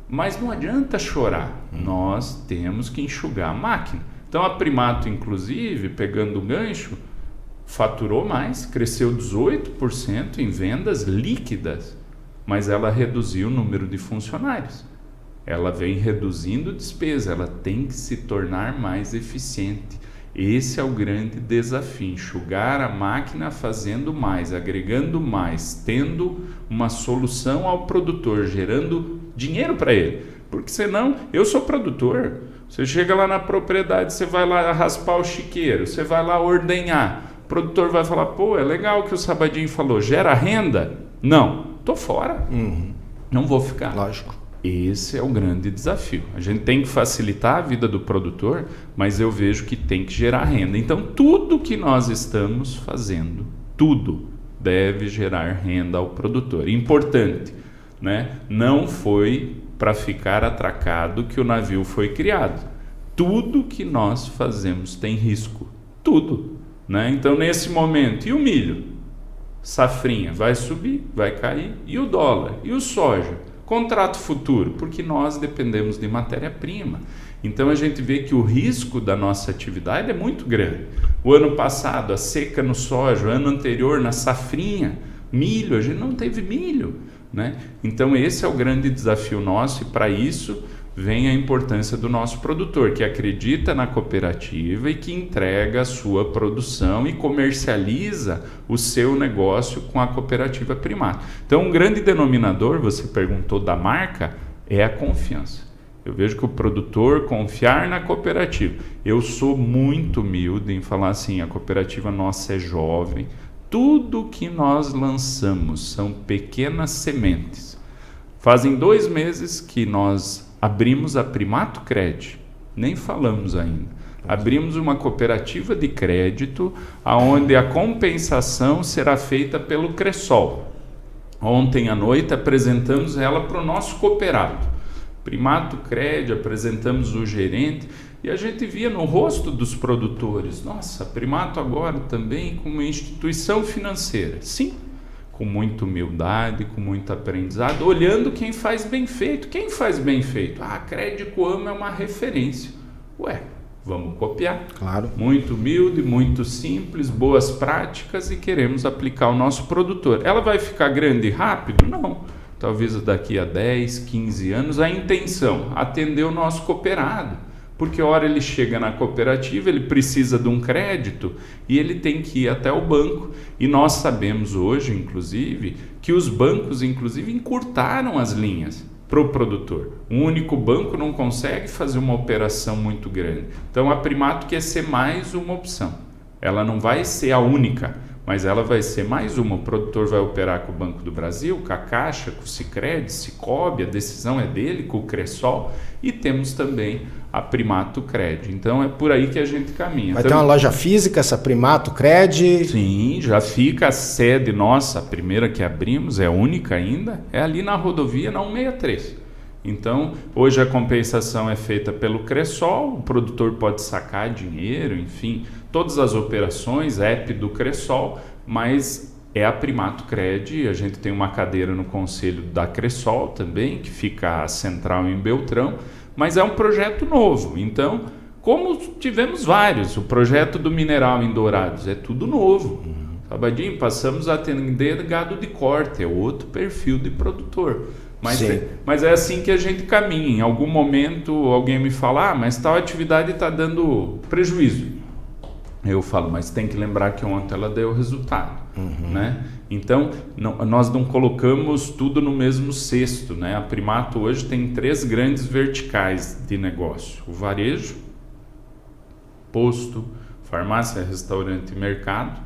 Mas não adianta chorar, nós temos que enxugar a máquina. Então a Primato, inclusive, pegando o gancho, faturou mais, cresceu 18% em vendas líquidas, mas ela reduziu o número de funcionários. Ela vem reduzindo despesa, ela tem que se tornar mais eficiente. Esse é o grande desafio, enxugar a máquina fazendo mais, agregando mais, tendo uma solução ao produtor, gerando dinheiro para ele. Porque senão, eu sou produtor, você chega lá na propriedade, você vai lá raspar o chiqueiro, você vai lá ordenhar, o produtor vai falar, pô, é legal o que o Sabadinho falou, gera renda? Não, tô fora, não vou ficar. Lógico. Esse é o grande desafio. A gente tem que facilitar a vida do produtor, mas eu vejo que tem que gerar renda. Então, tudo que nós estamos fazendo, tudo deve gerar renda ao produtor. Importante, né? Não foi para ficar atracado que o navio foi criado. Tudo que nós fazemos tem risco. Tudo, né? Então, nesse momento, e o milho? Safrinha, vai subir, vai cair. E o dólar? E o soja? Contrato futuro, porque nós dependemos de matéria-prima. Então a gente vê que o risco da nossa atividade é muito grande. O ano passado, a seca no soja, o ano anterior, na safrinha, milho, a gente não teve milho, né? Então esse é o grande desafio nosso e para isso vem a importância do nosso produtor, que acredita na cooperativa e que entrega a sua produção e comercializa o seu negócio com a cooperativa Primato. Então, um grande denominador, você perguntou da marca, é a confiança. Eu vejo que o produtor confiar na cooperativa. Eu sou muito humilde em falar assim, a cooperativa nossa é jovem. Tudo que nós lançamos são pequenas sementes. Fazem 2 meses que nós abrimos a Primato Cred, nem falamos ainda. Abrimos uma cooperativa de crédito, onde a compensação será feita pelo Cressol. Ontem à noite apresentamos ela para o nosso cooperado. Primato Cred, apresentamos o gerente e a gente via no rosto dos produtores, nossa, Primato agora também como instituição financeira. Sim, com muita humildade, com muito aprendizado, olhando quem faz bem feito. Quem faz bem feito? A Cred Coamo é uma referência. Ué, vamos copiar. Claro. Muito humilde, muito simples, boas práticas e queremos aplicar ao nosso produtor. Ela vai ficar grande rápido? Não. Talvez daqui a 10, 15 anos. A intenção, atender o nosso cooperado. Porque a hora ele chega na cooperativa, ele precisa de um crédito e ele tem que ir até o banco. E nós sabemos hoje, inclusive, que os bancos, inclusive, encurtaram as linhas para o produtor. Um único banco não consegue fazer uma operação muito grande. Então, a Primato quer ser mais uma opção. Ela não vai ser a única, mas ela vai ser mais uma. O produtor vai operar com o Banco do Brasil, com a Caixa, com o Sicredi, Sicobi, a decisão é dele, com o Cressol, e temos também a Primato Cred. Então é por aí que a gente caminha. Vai ter uma loja física, essa Primato Cred? Sim, já fica a sede nossa, a primeira que abrimos, é a única ainda, é ali na rodovia, na 163. Então, hoje a compensação é feita pelo Cressol, o produtor pode sacar dinheiro, enfim, todas as operações, app do Cressol, mas é a Primato Cred, a gente tem uma cadeira no conselho da Cressol também, que fica a central em Beltrão, mas é um projeto novo. Então, como tivemos vários, o projeto do mineral em Dourados é tudo novo. Sabadinho, passamos a atender gado de corte, é outro perfil de produtor. Mas é assim que a gente caminha. Em algum momento alguém me fala, mas tal atividade está dando prejuízo. Eu falo, mas tem que lembrar que ontem ela deu resultado. Né? Então, nós não colocamos tudo no mesmo cesto. Né? A Primato hoje tem 3 grandes verticais de negócio. O varejo, posto, farmácia, restaurante e mercado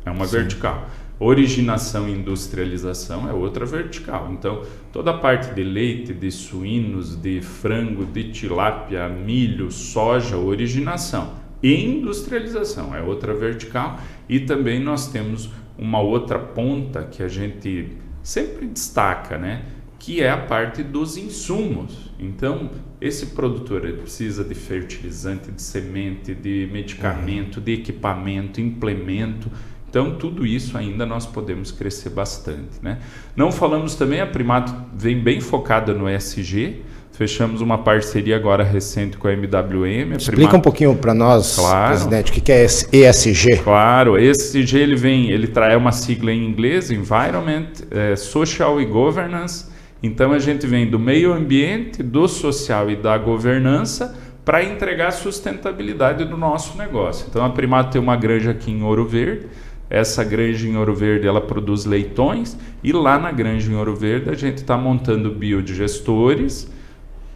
é uma vertical. Originação e industrialização é outra vertical. Então, toda a parte de leite, de suínos, de frango, de tilápia, milho, soja, originação e industrialização é outra vertical. E também nós temos uma outra ponta que a gente sempre destaca, né? Que é a parte dos insumos. Então, esse produtor ele precisa de fertilizante, de semente, de medicamento, de equipamento, implemento. Então, tudo isso ainda nós podemos crescer bastante. Né? Não falamos também, a Primato vem bem focada no ESG, fechamos uma parceria agora recente com a MWM. Explica um pouquinho para nós, claro, presidente, o que é ESG? Claro, ESG ele é uma sigla em inglês, Environment, Social e Governance. Então, a gente vem do meio ambiente, do social e da governança, para entregar a sustentabilidade do nosso negócio. Então, a Primato tem uma granja aqui em Ouro Verde. Essa granja em Ouro Verde ela produz leitões e lá na granja em Ouro Verde a gente está montando biodigestores.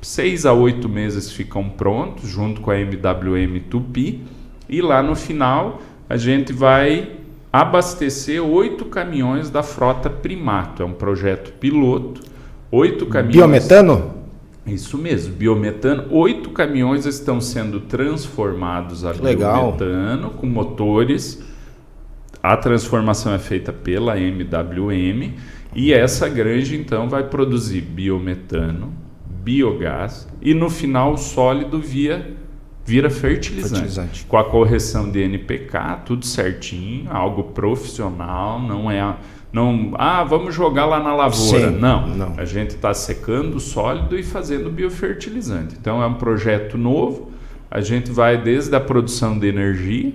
6 a 8 meses ficam prontos junto com a MWM Tupi e lá no final a gente vai abastecer 8 caminhões da frota Primato. É um projeto piloto. 8 caminhões. Biometano? Isso mesmo, biometano. 8 caminhões estão sendo transformados a biometano com motores. A transformação é feita pela MWM e essa granja então vai produzir biometano, biogás e no final o sólido vira fertilizante. Com a correção de NPK, tudo certinho, algo profissional, vamos jogar lá na lavoura. Sim, não. A gente está secando o sólido e fazendo biofertilizante. Então é um projeto novo, a gente vai desde a produção de energia,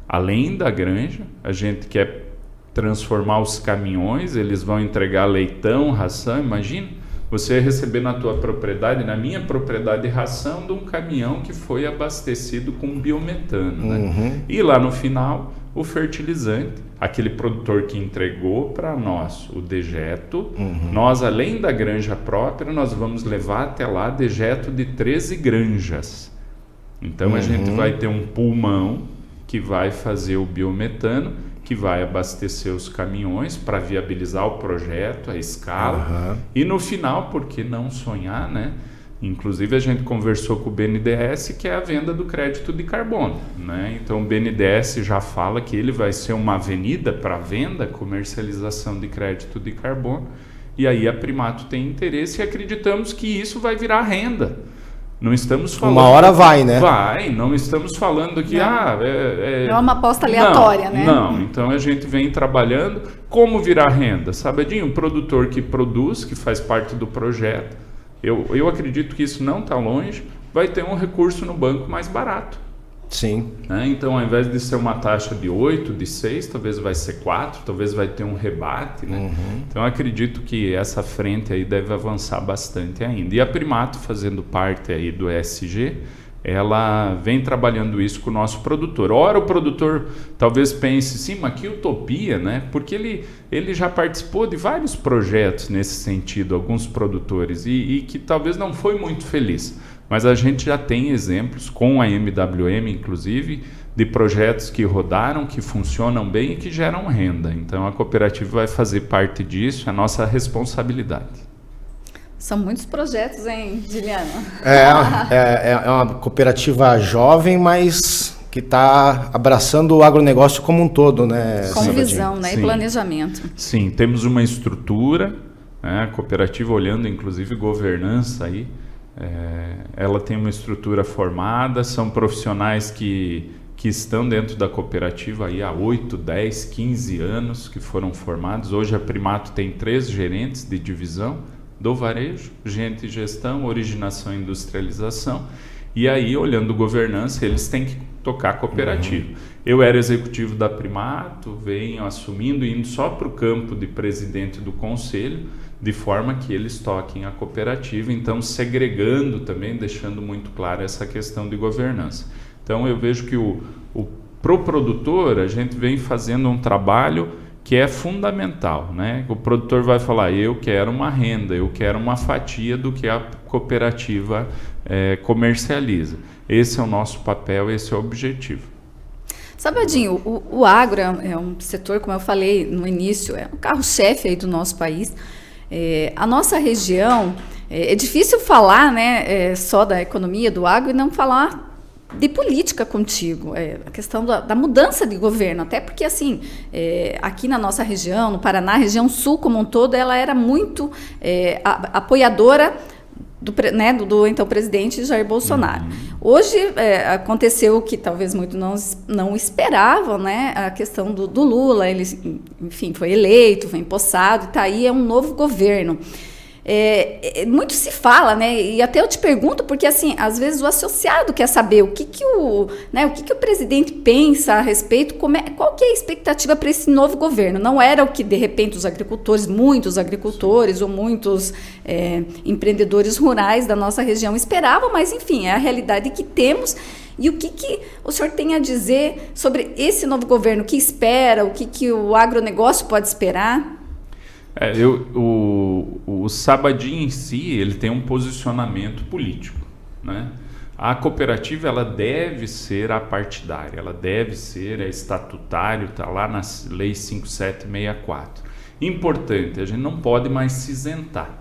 além da granja, a gente quer transformar os caminhões, eles vão entregar leitão, ração, imagina, você receber na tua propriedade, na minha propriedade, ração de um caminhão que foi abastecido com biometano. Né? E lá no final, o fertilizante, aquele produtor que entregou para nós o dejeto, nós, além da granja própria, nós vamos levar até lá dejeto de 13 granjas. Então, a gente vai ter um pulmão que vai fazer o biometano, que vai abastecer os caminhões para viabilizar o projeto, a escala. E no final, por que não sonhar, né? Inclusive a gente conversou com o BNDES, que é a venda do crédito de carbono. Né? Então o BNDES já fala que ele vai ser uma avenida para venda, comercialização de crédito de carbono. E aí a Primato tem interesse e acreditamos que isso vai virar renda. Não estamos falando... Uma hora vai, né? Vai, não estamos falando que... É uma aposta aleatória, né? Não, então a gente vem trabalhando como virar renda. Sabedinho, um produtor que produz, que faz parte do projeto, eu acredito que isso não está longe, vai ter um recurso no banco mais barato. Sim. Né? Então, ao invés de ser uma taxa de 8, de 6, talvez vai ser 4, talvez vai ter um rebate. Né? Então, acredito que essa frente aí deve avançar bastante ainda. E a Primato, fazendo parte aí do ESG, ela vem trabalhando isso com o nosso produtor. Ora, o produtor talvez pense, sim, mas que utopia, né? Porque ele já participou de vários projetos nesse sentido, alguns produtores, e que talvez não foi muito feliz. Mas a gente já tem exemplos, com a MWM inclusive, de projetos que rodaram, que funcionam bem e que geram renda. Então a cooperativa vai fazer parte disso, é a nossa responsabilidade. São muitos projetos, hein, Juliana? É uma cooperativa jovem, mas que está abraçando o agronegócio como um todo, né? Com Sabadinho? visão, né? Sim. E planejamento. Sim, temos uma estrutura, né, a cooperativa olhando inclusive governança aí, ela tem uma estrutura formada, são profissionais que estão dentro da cooperativa aí há 8, 10, 15 anos que foram formados. Hoje a Primato tem 3 gerentes de divisão do varejo, gente de gestão, originação e industrialização. E aí, olhando governança, eles têm que tocar a cooperativa. Eu era executivo da Primato, venho assumindo e indo só para o campo de presidente do conselho, de forma que eles toquem a cooperativa, então segregando também, deixando muito claro essa questão de governança. Então eu vejo que pro produtor, a gente vem fazendo um trabalho que é fundamental, né? O produtor vai falar, eu quero uma renda, eu quero uma fatia do que a cooperativa comercializa. Esse é o nosso papel, esse é o objetivo. Sabadinho, o agro é um setor, como eu falei no início, é o carro-chefe aí do nosso país. A nossa região, é difícil falar, né, só da economia do agro e não falar de política contigo, a questão da mudança de governo, até porque assim, aqui na nossa região, no Paraná, a região sul como um todo, ela era muito apoiadora do então presidente Jair Bolsonaro. Hoje aconteceu o que talvez muitos não esperavam, né? A questão do Lula, ele, enfim, foi eleito, foi empossado, e está aí, é um novo governo. Muito se fala, né? E até eu te pergunto, porque assim, às vezes o associado quer saber o que o presidente pensa a respeito, qual que é a expectativa para esse novo governo. Não era o que, de repente, muitos agricultores ou muitos empreendedores rurais da nossa região esperavam, mas enfim, é a realidade que temos. E o que o senhor tem a dizer sobre esse novo governo? O que espera? O que o agronegócio pode esperar? O Sabadinho em si, ele tem um posicionamento político, né? A cooperativa, ela deve ser apartidária, ela deve ser estatutário, está lá na Lei 5764. Importante, a gente não pode mais se isentar.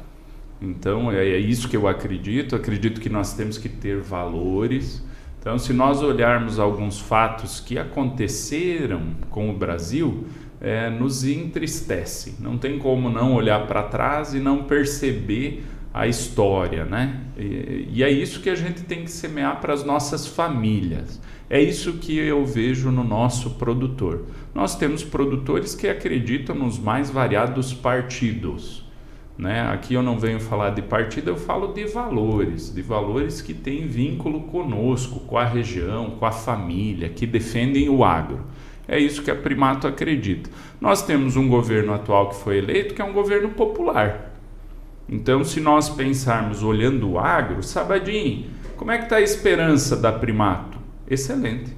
Então, é isso que eu acredito que nós temos que ter valores. Então, se nós olharmos alguns fatos que aconteceram com o Brasil, nos entristece. Não tem como não olhar para trás e não perceber a história, né? E é isso que a gente tem que semear para as nossas famílias. É isso que eu vejo no nosso produtor. Nós temos produtores que acreditam nos mais variados partidos, né? Aqui eu não venho falar de partido, eu falo de valores que têm vínculo conosco, com a região, com a família, que defendem o agro. É isso que a Primato acredita. Nós temos um governo atual que foi eleito, que é um governo popular. Então, se nós pensarmos olhando o agro, Sabadinho, como é que está a esperança da Primato? Excelente.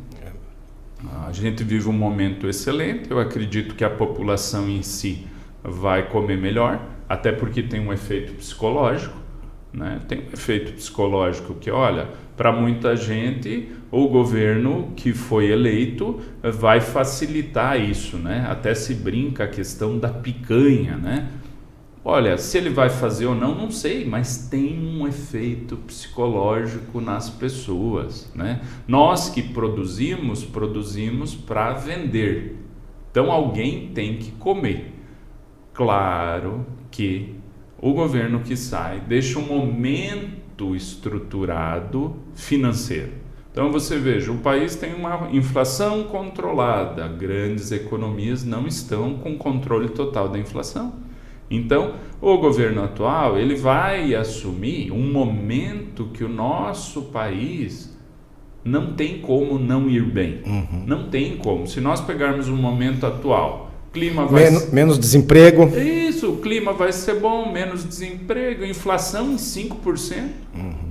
A gente vive um momento excelente, eu acredito que a população em si vai comer melhor, até porque tem um efeito psicológico, né? Tem um efeito psicológico que, olha, para muita gente, o governo que foi eleito vai facilitar isso, né? Até se brinca a questão da picanha, né? Olha, se ele vai fazer ou não, não sei, mas tem um efeito psicológico nas pessoas, né? Nós que produzimos para vender. Então alguém tem que comer. Claro que o governo que sai deixa um momento estruturado financeiro. Então você veja, o país tem uma inflação controlada, grandes economias não estão com controle total da inflação. Então, o governo atual, ele vai assumir um momento que o nosso país não tem como não ir bem. Não tem como. Se nós pegarmos o momento atual, clima vai menos desemprego. Isso, o clima vai ser bom, menos desemprego, inflação em 5%,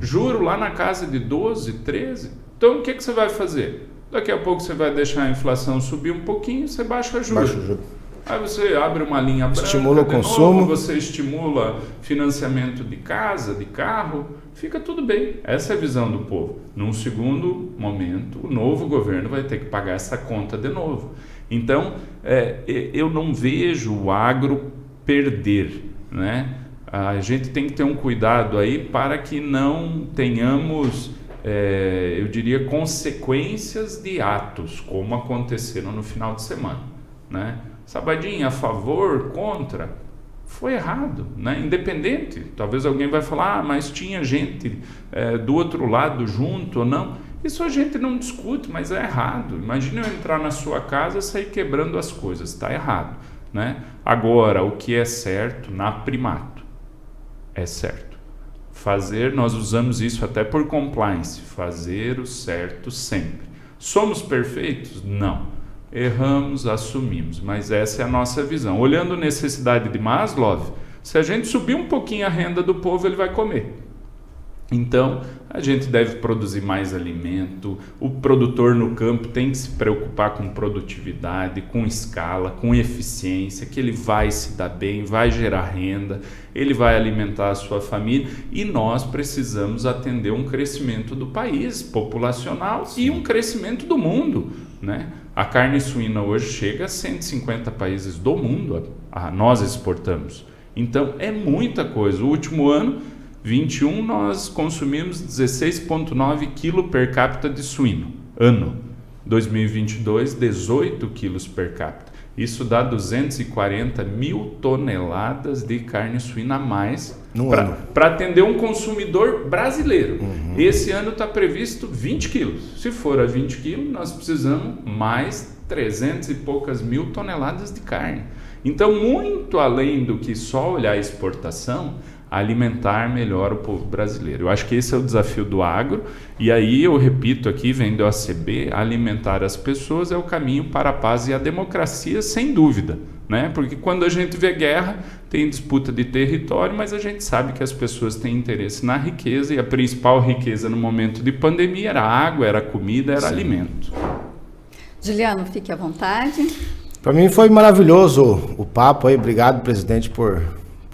juro lá na casa de 12, 13. Então, o que você vai fazer? Daqui a pouco você vai deixar a inflação subir um pouquinho, você baixa o juro. Aí você abre uma linha branca, estimula o consumo, você estimula financiamento de casa, de carro, fica tudo bem. Essa é a visão do povo. Num segundo momento, o novo governo vai ter que pagar essa conta de novo. Então, eu não vejo o agro perder, né? A gente tem que ter um cuidado aí para que não tenhamos, eu diria, consequências de atos, como aconteceram no final de semana, né? Sabadinho, a favor, contra, foi errado, né? Independente, talvez alguém vai falar, mas tinha gente do outro lado junto ou não. Isso a gente não discute, mas é errado. Imagina eu entrar na sua casa e sair quebrando as coisas, está errado, né? Agora, o que é certo na Primato é certo. Nós usamos isso até por compliance, fazer o certo sempre. Somos perfeitos? Não. Erramos, assumimos, mas essa é a nossa visão. Olhando a necessidade de Maslow, se a gente subir um pouquinho a renda do povo, ele vai comer. Então, a gente deve produzir mais alimento, o produtor no campo tem que se preocupar com produtividade, com escala, com eficiência, que ele vai se dar bem, vai gerar renda, ele vai alimentar a sua família e nós precisamos atender um crescimento do país populacional e um crescimento do mundo, né? A carne suína hoje chega a 150 países do mundo, nós exportamos. Então, é muita coisa. O último ano, 21, nós consumimos 16,9 kg per capita de suíno, ano. 2022, 18 quilos per capita. Isso dá 240 mil toneladas de carne suína a mais para atender um consumidor brasileiro. Esse ano está previsto 20 quilos. Se for a 20 quilos, nós precisamos mais 300 e poucas mil toneladas de carne. Então, muito além do que só olhar a exportação, alimentar melhor o povo brasileiro. Eu acho que esse é o desafio do agro, e aí eu repito aqui, vem do ACB, alimentar as pessoas é o caminho para a paz e a democracia, sem dúvida, né? Porque quando a gente vê guerra, tem disputa de território, mas a gente sabe que as pessoas têm interesse na riqueza, e a principal riqueza no momento de pandemia era água, era comida, era alimento. Juliano, fique à vontade. Para mim foi maravilhoso o papo aí, obrigado, presidente, por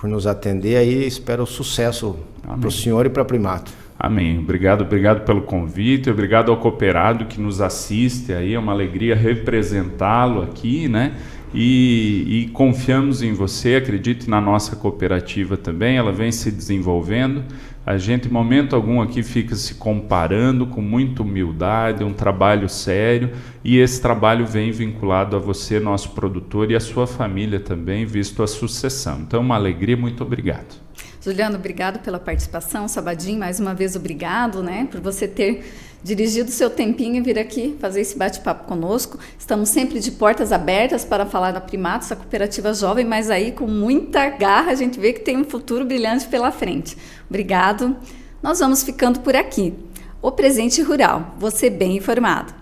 nos atender aí, espero sucesso para o senhor e para a Primato. Amém. Obrigado pelo convite, obrigado ao cooperado que nos assiste aí, é uma alegria representá-lo aqui, né? E confiamos em você, acredite na nossa cooperativa também, ela vem se desenvolvendo. A gente, em momento algum, aqui fica se comparando com muita humildade, um trabalho sério, e esse trabalho vem vinculado a você, nosso produtor, e a sua família também, visto a sucessão. Então, uma alegria, muito obrigado. Juliano, obrigado pela participação. Sabadinho, mais uma vez, obrigado, né, por você ter dirigido o seu tempinho e vir aqui fazer esse bate-papo conosco. Estamos sempre de portas abertas para falar da Primato, essa cooperativa jovem, mas aí com muita garra a gente vê que tem um futuro brilhante pela frente. Obrigado. Nós vamos ficando por aqui. O Presente Rural, você bem informado.